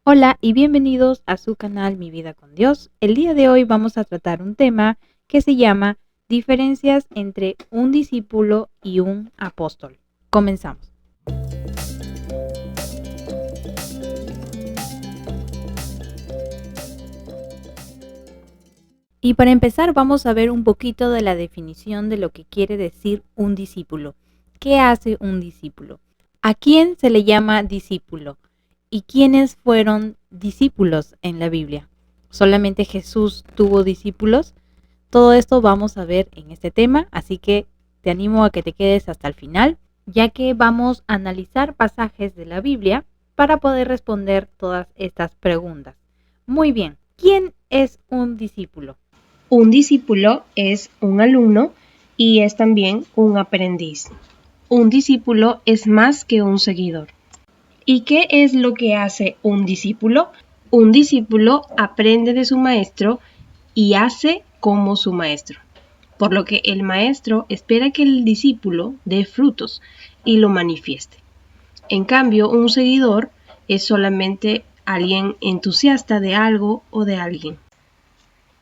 Hola y bienvenidos a su canal Mi Vida con Dios. El día de hoy vamos a tratar un tema que se llama diferencias entre un discípulo y un apóstol. Comenzamos. Y para empezar vamos a ver un poquito de la definición de lo que quiere decir un discípulo. ¿Qué hace un discípulo? ¿A quién se le llama discípulo? ¿Y quiénes fueron discípulos en la Biblia? ¿Solamente Jesús tuvo discípulos? Todo esto vamos a ver en este tema, así que te animo a que te quedes hasta el final, ya que vamos a analizar pasajes de la Biblia para poder responder todas estas preguntas. Muy bien, ¿quién es un discípulo? Un discípulo es un alumno y es también un aprendiz. Un discípulo es más que un seguidor. ¿Y qué es lo que hace un discípulo? Un discípulo aprende de su maestro y hace como su maestro. Por lo que el maestro espera que el discípulo dé frutos y lo manifieste. En cambio, un seguidor es solamente alguien entusiasta de algo o de alguien.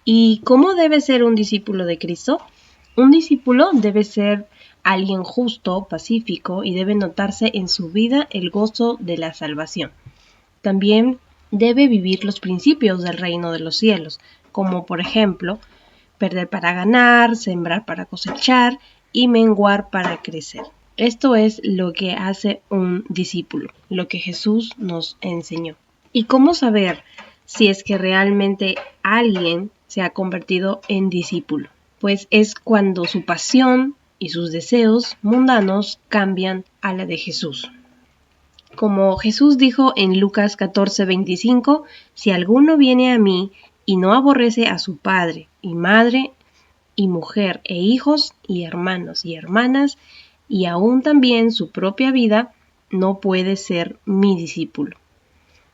¿Y cómo debe ser un discípulo de Cristo? Un discípulo debe ser alguien justo, pacífico y debe notarse en su vida el gozo de la salvación. También debe vivir los principios del reino de los cielos, como por ejemplo, perder para ganar, sembrar para cosechar y menguar para crecer. Esto es lo que hace un discípulo, lo que Jesús nos enseñó. ¿Y cómo saber si es que realmente alguien se ha convertido en discípulo? Pues es cuando su pasión y sus deseos mundanos cambian a la de Jesús. Como Jesús dijo en Lucas 14:25, si alguno viene a mí y no aborrece a su padre y madre y mujer e hijos y hermanos y hermanas y aún también su propia vida, no puede ser mi discípulo.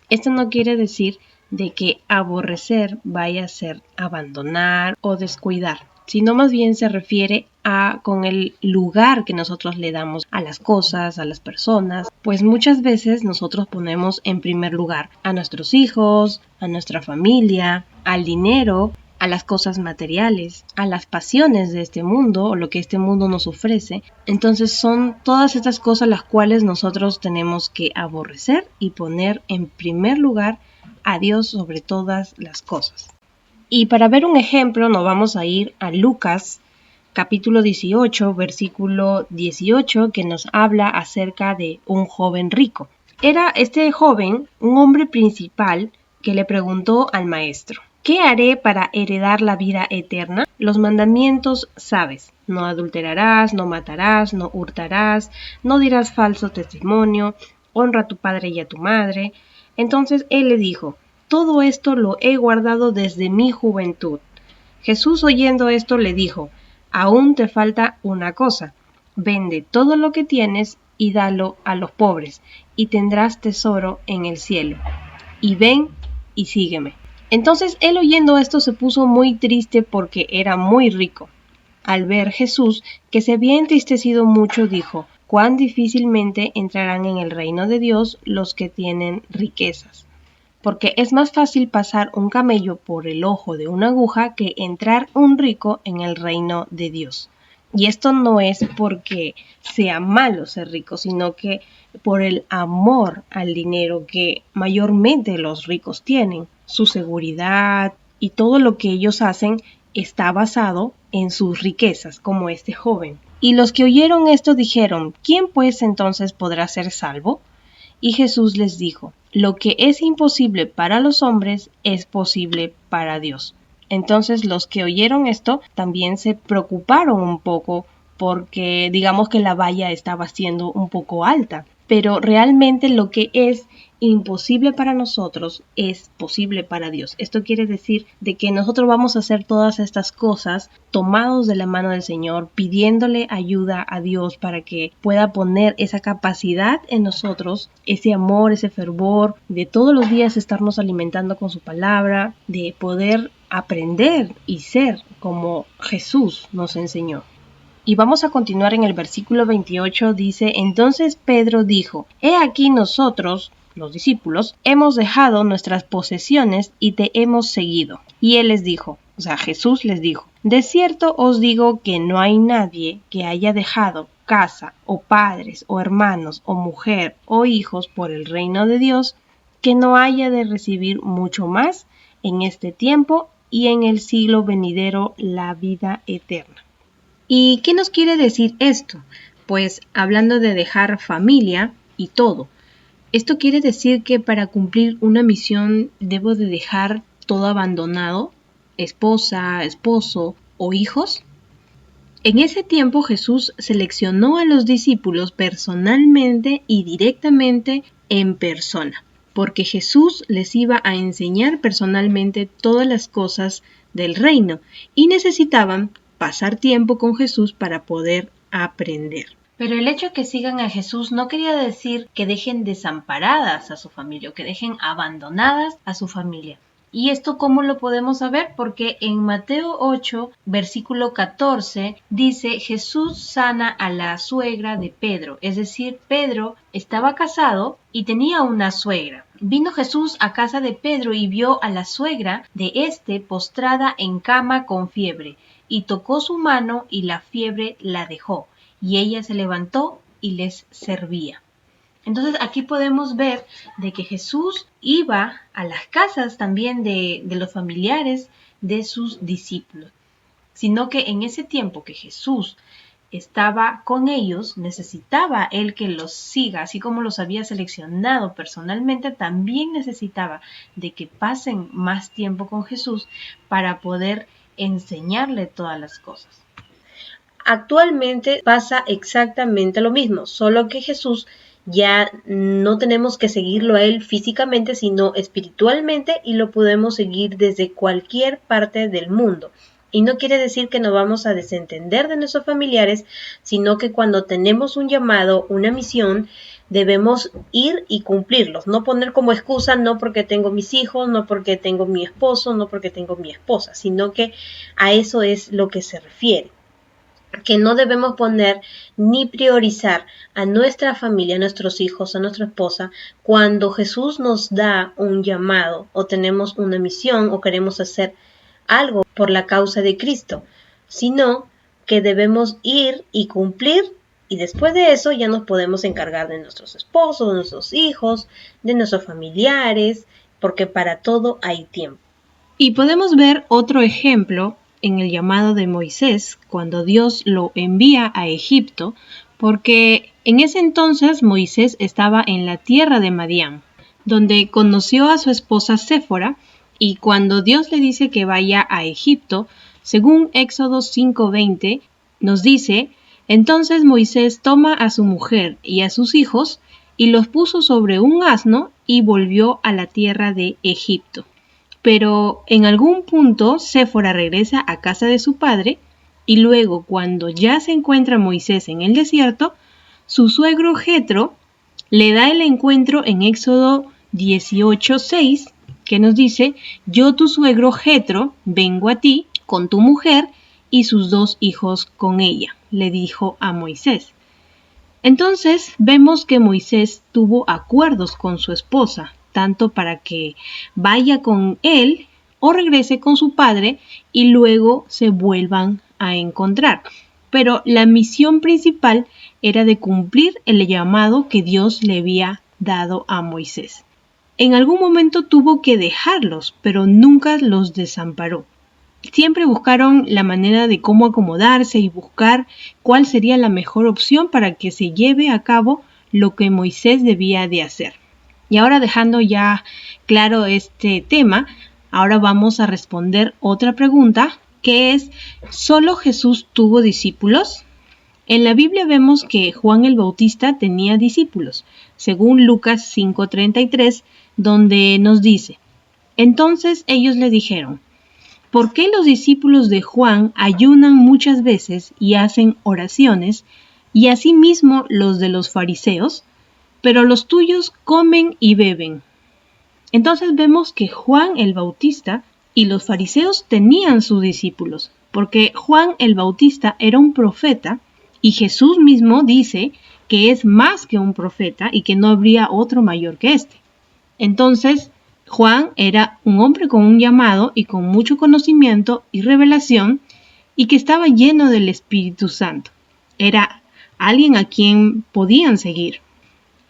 Esto no quiere decir de que aborrecer vaya a ser abandonar o descuidar, sino más bien se refiere a con el lugar que nosotros le damos a las cosas, a las personas, pues muchas veces nosotros ponemos en primer lugar a nuestros hijos, a nuestra familia, al dinero, a las cosas materiales, a las pasiones de este mundo o lo que este mundo nos ofrece. Entonces son todas estas cosas las cuales nosotros tenemos que aborrecer y poner en primer lugar a Dios sobre todas las cosas. Y para ver un ejemplo nos vamos a ir a Lucas capítulo 18, versículo 18, que nos habla acerca de un joven rico. Era este joven un hombre principal que le preguntó al maestro: ¿qué haré para heredar la vida eterna? Los mandamientos sabes: no adulterarás, no matarás, no hurtarás, no dirás falso testimonio, honra a tu padre y a tu madre. Entonces él le dijo: todo esto lo he guardado desde mi juventud. Jesús, oyendo esto, le dijo: aún te falta una cosa. Vende todo lo que tienes y dalo a los pobres, y tendrás tesoro en el cielo. Y ven y sígueme. Entonces él, oyendo esto, se puso muy triste porque era muy rico. Al ver Jesús que se había entristecido mucho, dijo: cuán difícilmente entrarán en el reino de Dios los que tienen riquezas. Porque es más fácil pasar un camello por el ojo de una aguja que entrar un rico en el reino de Dios. Y esto no es porque sea malo ser rico, sino que por el amor al dinero que mayormente los ricos tienen. Su seguridad y todo lo que ellos hacen está basado en sus riquezas, como este joven. Y los que oyeron esto dijeron: ¿quién pues entonces podrá ser salvo? Y Jesús les dijo: lo que es imposible para los hombres es posible para Dios. Entonces los que oyeron esto también se preocuparon un poco porque digamos que la valla estaba siendo un poco alta. Pero realmente lo que es imposible para nosotros es posible para Dios. Esto quiere decir de que nosotros vamos a hacer todas estas cosas tomados de la mano del Señor, pidiéndole ayuda a Dios para que pueda poner esa capacidad en nosotros, ese amor, ese fervor, de todos los días estarnos alimentando con su palabra, de poder aprender y ser como Jesús nos enseñó. Y vamos a continuar en el versículo 28, dice: entonces Pedro dijo: he aquí nosotros los discípulos, hemos dejado nuestras posesiones y te hemos seguido. Y él les dijo, o sea, Jesús les dijo, de cierto os digo que no hay nadie que haya dejado casa o padres o hermanos o mujer o hijos por el reino de Dios que no haya de recibir mucho más en este tiempo y en el siglo venidero la vida eterna. ¿Y qué nos quiere decir esto? Pues hablando de dejar familia y todo. Esto quiere decir que para cumplir una misión debo de dejar todo abandonado, esposa, esposo o hijos. En ese tiempo Jesús seleccionó a los discípulos personalmente y directamente en persona, porque Jesús les iba a enseñar personalmente todas las cosas del reino y necesitaban pasar tiempo con Jesús para poder aprender. Pero el hecho de que sigan a Jesús no quería decir que dejen desamparadas a su familia o que dejen abandonadas a su familia. ¿Y esto cómo lo podemos saber? Porque en Mateo 8, versículo 14, dice Jesús sana a la suegra de Pedro. Es decir, Pedro estaba casado y tenía una suegra. Vino Jesús a casa de Pedro y vio a la suegra de éste postrada en cama con fiebre, y tocó su mano y la fiebre la dejó. Y ella se levantó y les servía. Entonces aquí podemos ver de que Jesús iba a las casas también de los familiares de sus discípulos, sino que en ese tiempo que Jesús estaba con ellos, necesitaba él que los siga, así como los había seleccionado personalmente, también necesitaba de que pasen más tiempo con Jesús para poder enseñarle todas las cosas. Actualmente pasa exactamente lo mismo, solo que Jesús ya no tenemos que seguirlo a él físicamente, sino espiritualmente, y lo podemos seguir desde cualquier parte del mundo. Y no quiere decir que nos vamos a desentender de nuestros familiares, sino que cuando tenemos un llamado, una misión, debemos ir y cumplirlos. No poner como excusa, no porque tengo mis hijos, no porque tengo mi esposo, no porque tengo mi esposa, sino que a eso es lo que se refiere. Que no debemos poner ni priorizar a nuestra familia, a nuestros hijos, a nuestra esposa, cuando Jesús nos da un llamado o tenemos una misión o queremos hacer algo por la causa de Cristo, sino que debemos ir y cumplir, y después de eso ya nos podemos encargar de nuestros esposos, de nuestros hijos, de nuestros familiares, porque para todo hay tiempo. Y podemos ver otro ejemplo en el llamado de Moisés, cuando Dios lo envía a Egipto, porque en ese entonces Moisés estaba en la tierra de Madián, donde conoció a su esposa Séfora, y cuando Dios le dice que vaya a Egipto, según Éxodo 5:20, nos dice, entonces Moisés toma a su mujer y a sus hijos, y los puso sobre un asno, y volvió a la tierra de Egipto. Pero en algún punto Séfora regresa a casa de su padre y luego cuando ya se encuentra Moisés en el desierto, su suegro Jetro le da el encuentro en Éxodo 18:6 que nos dice, yo tu suegro Jetro vengo a ti con tu mujer y sus 2 hijos con ella, le dijo a Moisés. Entonces vemos que Moisés tuvo acuerdos con su esposa, tanto para que vaya con él o regrese con su padre y luego se vuelvan a encontrar. Pero la misión principal era de cumplir el llamado que Dios le había dado a Moisés. En algún momento tuvo que dejarlos, pero nunca los desamparó. Siempre buscaron la manera de cómo acomodarse y buscar cuál sería la mejor opción para que se lleve a cabo lo que Moisés debía de hacer. Y ahora dejando ya claro este tema, ahora vamos a responder otra pregunta, que es, ¿solo Jesús tuvo discípulos? En la Biblia vemos que Juan el Bautista tenía discípulos, según Lucas 5:33, donde nos dice, entonces ellos le dijeron, ¿por qué los discípulos de Juan ayunan muchas veces y hacen oraciones, y asimismo los de los fariseos? Pero los tuyos comen y beben. Entonces vemos que Juan el Bautista y los fariseos tenían sus discípulos, porque Juan el Bautista era un profeta y Jesús mismo dice que es más que un profeta y que no habría otro mayor que este. Entonces, Juan era un hombre con un llamado y con mucho conocimiento y revelación y que estaba lleno del Espíritu Santo. Era alguien a quien podían seguir.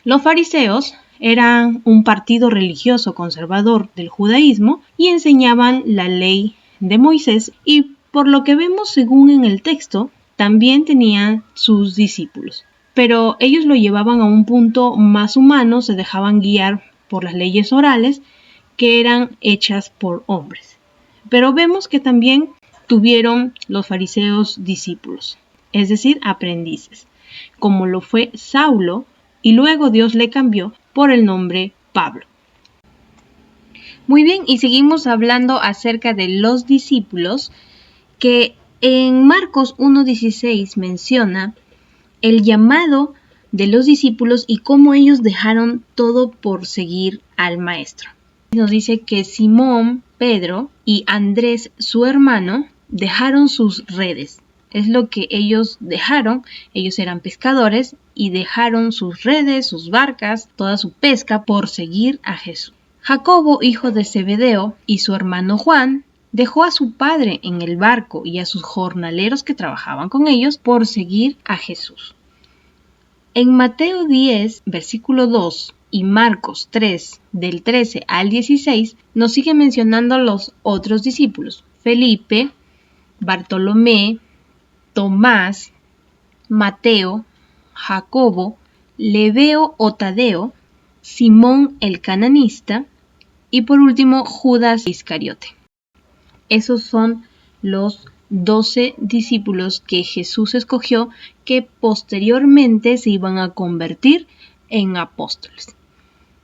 Los fariseos eran un partido religioso conservador del judaísmo y enseñaban la ley de Moisés y por lo que vemos según en el texto, también tenían sus discípulos. Pero ellos lo llevaban a un punto más humano, se dejaban guiar por las leyes orales que eran hechas por hombres. Pero vemos que también tuvieron los fariseos discípulos, es decir, aprendices, como lo fue Saulo, y luego Dios le cambió por el nombre Pablo. Muy bien, y seguimos hablando acerca de los discípulos, que en Marcos 1:16 menciona el llamado de los discípulos y cómo ellos dejaron todo por seguir al maestro. Nos dice que Simón, Pedro y Andrés, su hermano, dejaron sus redes. Es lo que ellos dejaron. Ellos eran pescadores y dejaron sus redes, sus barcas, toda su pesca por seguir a Jesús. Jacobo, hijo de Zebedeo, y su hermano Juan, dejó a su padre en el barco y a sus jornaleros que trabajaban con ellos por seguir a Jesús. En Mateo 10, versículo 2 y Marcos 3, del 13 al 16, nos sigue mencionando los otros discípulos: Felipe, Bartolomé, Tomás, Mateo, Jacobo, Lebeo o Tadeo, Simón el cananista y por último Judas Iscariote. Esos son los 12 discípulos que Jesús escogió, que posteriormente se iban a convertir en apóstoles.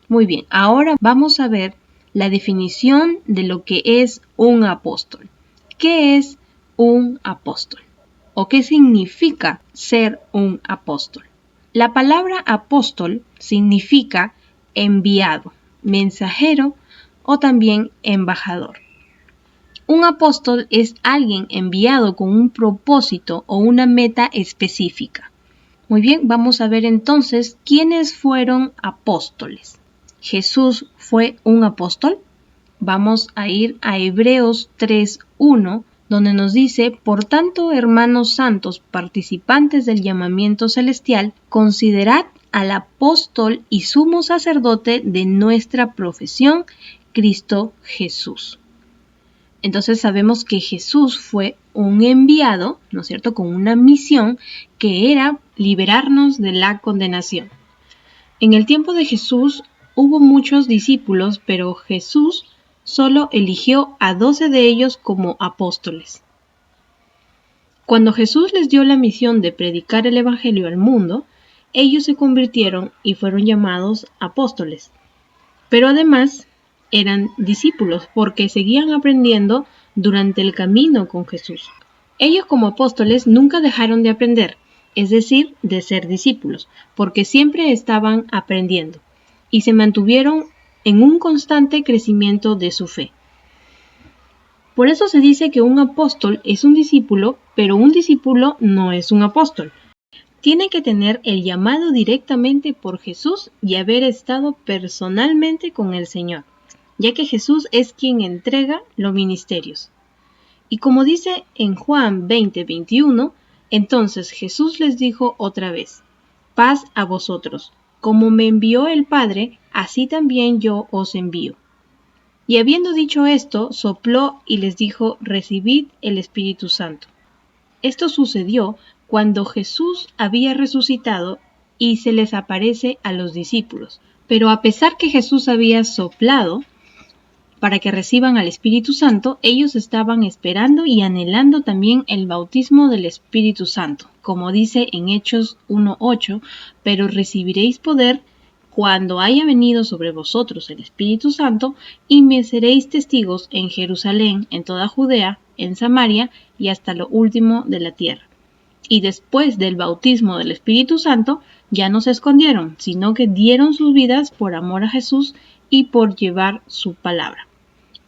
Muy bien, ahora vamos a ver la definición de lo que es un apóstol. ¿Qué es un apóstol? ¿O qué significa ser un apóstol? La palabra apóstol significa enviado, mensajero o también embajador. Un apóstol es alguien enviado con un propósito o una meta específica. Muy bien, vamos a ver entonces quiénes fueron apóstoles. ¿Jesús fue un apóstol? Vamos a ir a Hebreos 3:1, donde nos dice: por tanto, hermanos santos, participantes del llamamiento celestial, considerad al apóstol y sumo sacerdote de nuestra profesión, Cristo Jesús. Entonces sabemos que Jesús fue un enviado, ¿no es cierto?, con una misión que era liberarnos de la condenación. En el tiempo de Jesús hubo muchos discípulos, pero Jesús solo eligió a 12 de ellos como apóstoles. Cuando Jesús les dio la misión de predicar el evangelio al mundo, ellos se convirtieron y fueron llamados apóstoles. Pero además eran discípulos porque seguían aprendiendo durante el camino con Jesús. Ellos como apóstoles nunca dejaron de aprender, es decir, de ser discípulos, porque siempre estaban aprendiendo y se mantuvieron en un constante crecimiento de su fe. Por eso se dice que un apóstol es un discípulo, pero un discípulo no es un apóstol. Tiene que tener el llamado directamente por Jesús y haber estado personalmente con el Señor, ya que Jesús es quien entrega los ministerios. Y como dice en Juan 20:21, entonces Jesús les dijo otra vez: paz a vosotros, como me envió el Padre, así también yo os envío. Y habiendo dicho esto, sopló y les dijo: recibid el Espíritu Santo. Esto sucedió cuando Jesús había resucitado y se les aparece a los discípulos. Pero a pesar que Jesús había soplado para que reciban al Espíritu Santo, ellos estaban esperando y anhelando también el bautismo del Espíritu Santo, como dice en Hechos 1:8, pero recibiréis poder cuando haya venido sobre vosotros el Espíritu Santo, y me seréis testigos en Jerusalén, en toda Judea, en Samaria y hasta lo último de la tierra. Y después del bautismo del Espíritu Santo, ya no se escondieron, sino que dieron sus vidas por amor a Jesús y por llevar su palabra.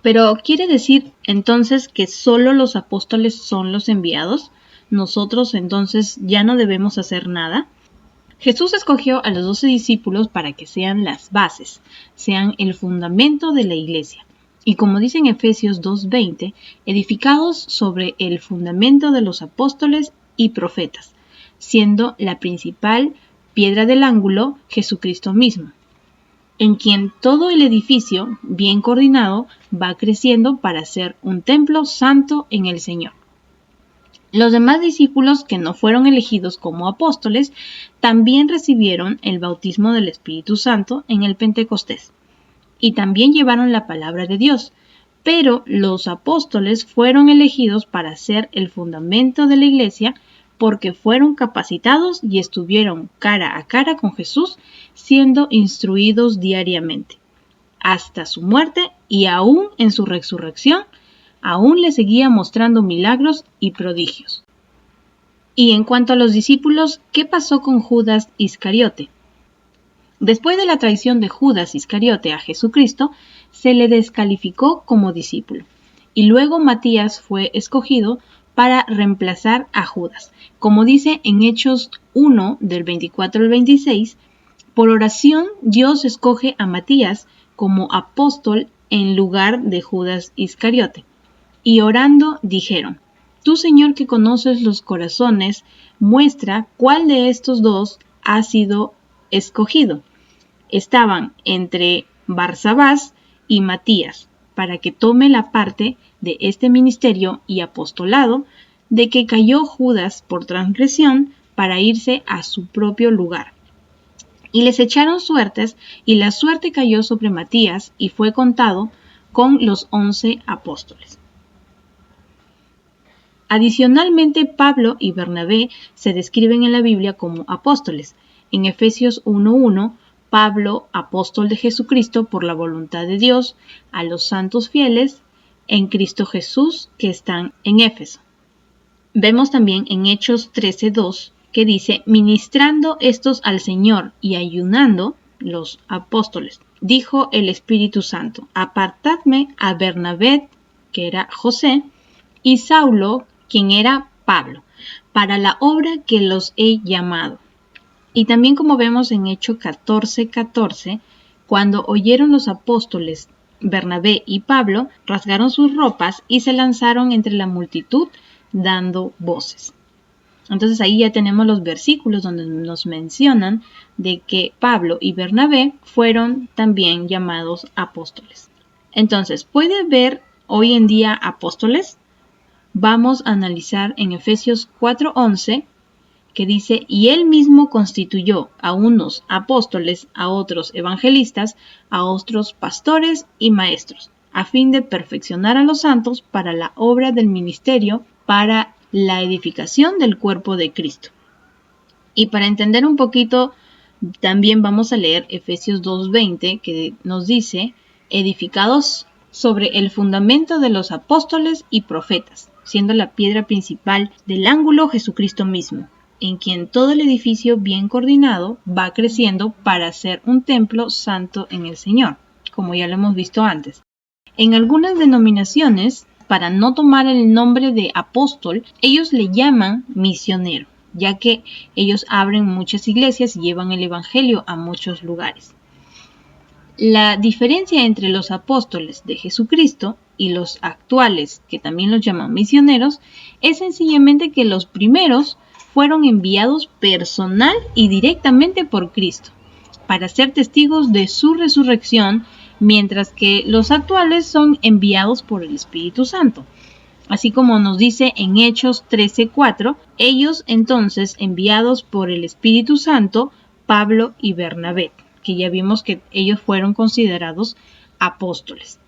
Pero ¿quiere decir entonces que solo los apóstoles son los enviados? ¿Nosotros entonces ya no debemos hacer nada? Jesús escogió a los 12 discípulos para que sean las bases, sean el fundamento de la iglesia. Y como dice en Efesios 2:20, edificados sobre el fundamento de los apóstoles y profetas, siendo la principal piedra del ángulo Jesucristo mismo, en quien todo el edificio, bien coordinado, va creciendo para ser un templo santo en el Señor. Los demás discípulos que no fueron elegidos como apóstoles también recibieron el bautismo del Espíritu Santo en el Pentecostés y también llevaron la palabra de Dios, pero los apóstoles fueron elegidos para ser el fundamento de la iglesia porque fueron capacitados y estuvieron cara a cara con Jesús, siendo instruidos diariamente. Hasta su muerte y aún en su resurrección, aún le seguía mostrando milagros y prodigios. Y en cuanto a los discípulos, ¿qué pasó con Judas Iscariote? Después de la traición de Judas Iscariote a Jesucristo, se le descalificó como discípulo. Y luego Matías fue escogido para reemplazar a Judas. Como dice en Hechos 1, del 24 al 26, por oración Dios escoge a Matías como apóstol en lugar de Judas Iscariote. Y orando dijeron, tú Señor que conoces los corazones, muestra cuál de estos dos ha sido escogido. Estaban entre Barsabás y Matías, para que tome la parte de este ministerio y apostolado de que cayó Judas por transgresión para irse a su propio lugar. Y les echaron suertes, y la suerte cayó sobre Matías, y fue contado con los 11 apóstoles. Adicionalmente, Pablo y Bernabé se describen en la Biblia como apóstoles. En Efesios 1:1, Pablo, apóstol de Jesucristo por la voluntad de Dios, a los santos fieles en Cristo Jesús que están en Éfeso. Vemos también en Hechos 13:2 que dice, ministrando estos al Señor y ayunando los apóstoles, dijo el Espíritu Santo, apartadme a Bernabé, que era José, y Saulo, quien era Pablo, para la obra que los he llamado. Y también como vemos en Hechos 14:14, cuando oyeron los apóstoles Bernabé y Pablo, rasgaron sus ropas y se lanzaron entre la multitud dando voces. Entonces ahí ya tenemos los versículos donde nos mencionan de que Pablo y Bernabé fueron también llamados apóstoles. Entonces, ¿puede haber hoy en día apóstoles? Vamos a analizar en Efesios 4:11 que dice, y él mismo constituyó a unos apóstoles, a otros evangelistas, a otros pastores y maestros, a fin de perfeccionar a los santos para la obra del ministerio, para la edificación del cuerpo de Cristo. Y para entender un poquito, también vamos a leer Efesios 2:20, que nos dice, edificados sobre el fundamento de los apóstoles y profetas, siendo la piedra principal del ángulo Jesucristo mismo, en quien todo el edificio bien coordinado va creciendo para ser un templo santo en el Señor, como ya lo hemos visto antes. En algunas denominaciones, para no tomar el nombre de apóstol, ellos le llaman misionero, ya que ellos abren muchas iglesias y llevan el evangelio a muchos lugares. La diferencia entre los apóstoles de Jesucristo y los actuales, que también los llaman misioneros, es sencillamente que los primeros fueron enviados personal y directamente por Cristo para ser testigos de su resurrección, mientras que los actuales son enviados por el Espíritu Santo. Así como nos dice en Hechos 13:4, ellos entonces enviados por el Espíritu Santo, Pablo y Bernabé, que ya vimos que ellos fueron considerados apóstoles.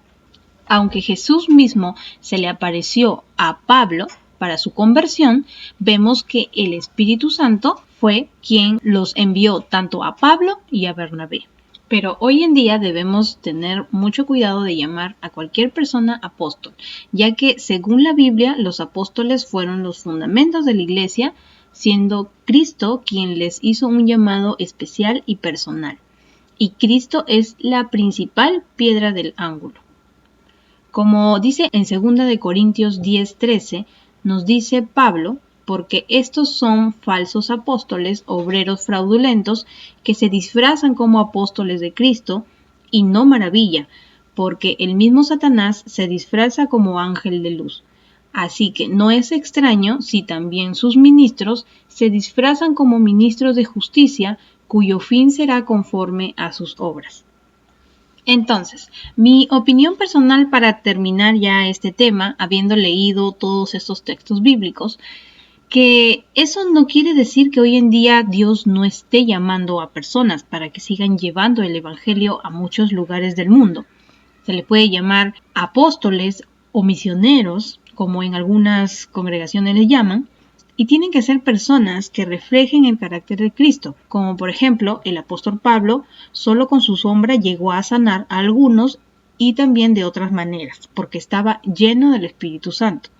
Aunque Jesús mismo se le apareció a Pablo para su conversión, vemos que el Espíritu Santo fue quien los envió tanto a Pablo y a Bernabé. Pero hoy en día debemos tener mucho cuidado de llamar a cualquier persona apóstol, ya que según la Biblia los apóstoles fueron los fundamentos de la iglesia, siendo Cristo quien les hizo un llamado especial y personal. Y Cristo es la principal piedra del ángulo. Como dice en 2 Corintios 10:13, nos dice Pablo porque estos son falsos apóstoles, obreros fraudulentos, que se disfrazan como apóstoles de Cristo, y no maravilla, porque el mismo Satanás se disfraza como ángel de luz. Así que no es extraño si también sus ministros se disfrazan como ministros de justicia, cuyo fin será conforme a sus obras. Entonces, mi opinión personal para terminar ya este tema, habiendo leído todos estos textos bíblicos, que eso no quiere decir que hoy en día Dios no esté llamando a personas para que sigan llevando el evangelio a muchos lugares del mundo. Se le puede llamar apóstoles o misioneros, como en algunas congregaciones le llaman, y tienen que ser personas que reflejen el carácter de Cristo, como por ejemplo el apóstol Pablo, solo con su sombra llegó a sanar a algunos y también de otras maneras, porque estaba lleno del Espíritu Santo.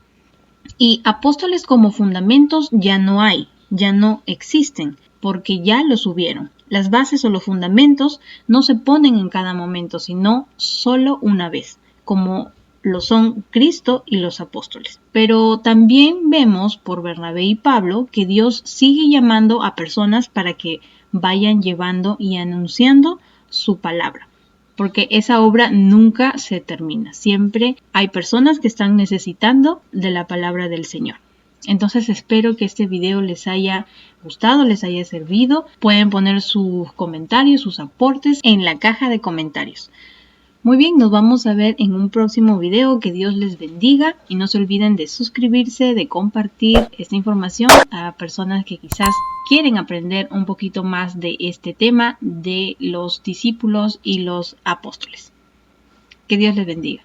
Y apóstoles como fundamentos ya no hay, ya no existen, porque ya los hubieron. Las bases o los fundamentos no se ponen en cada momento, sino solo una vez, como lo son Cristo y los apóstoles. Pero también vemos por Bernabé y Pablo que Dios sigue llamando a personas para que vayan llevando y anunciando su palabra, porque esa obra nunca se termina. Siempre hay personas que están necesitando de la palabra del Señor. Entonces espero que este video les haya gustado, les haya servido. Pueden poner sus comentarios, sus aportes en la caja de comentarios. Muy bien, nos vamos a ver en un próximo video. Que Dios les bendiga y no se olviden de suscribirse, de compartir esta información a personas que quizás quieren aprender un poquito más de este tema de los discípulos y los apóstoles. Que Dios les bendiga.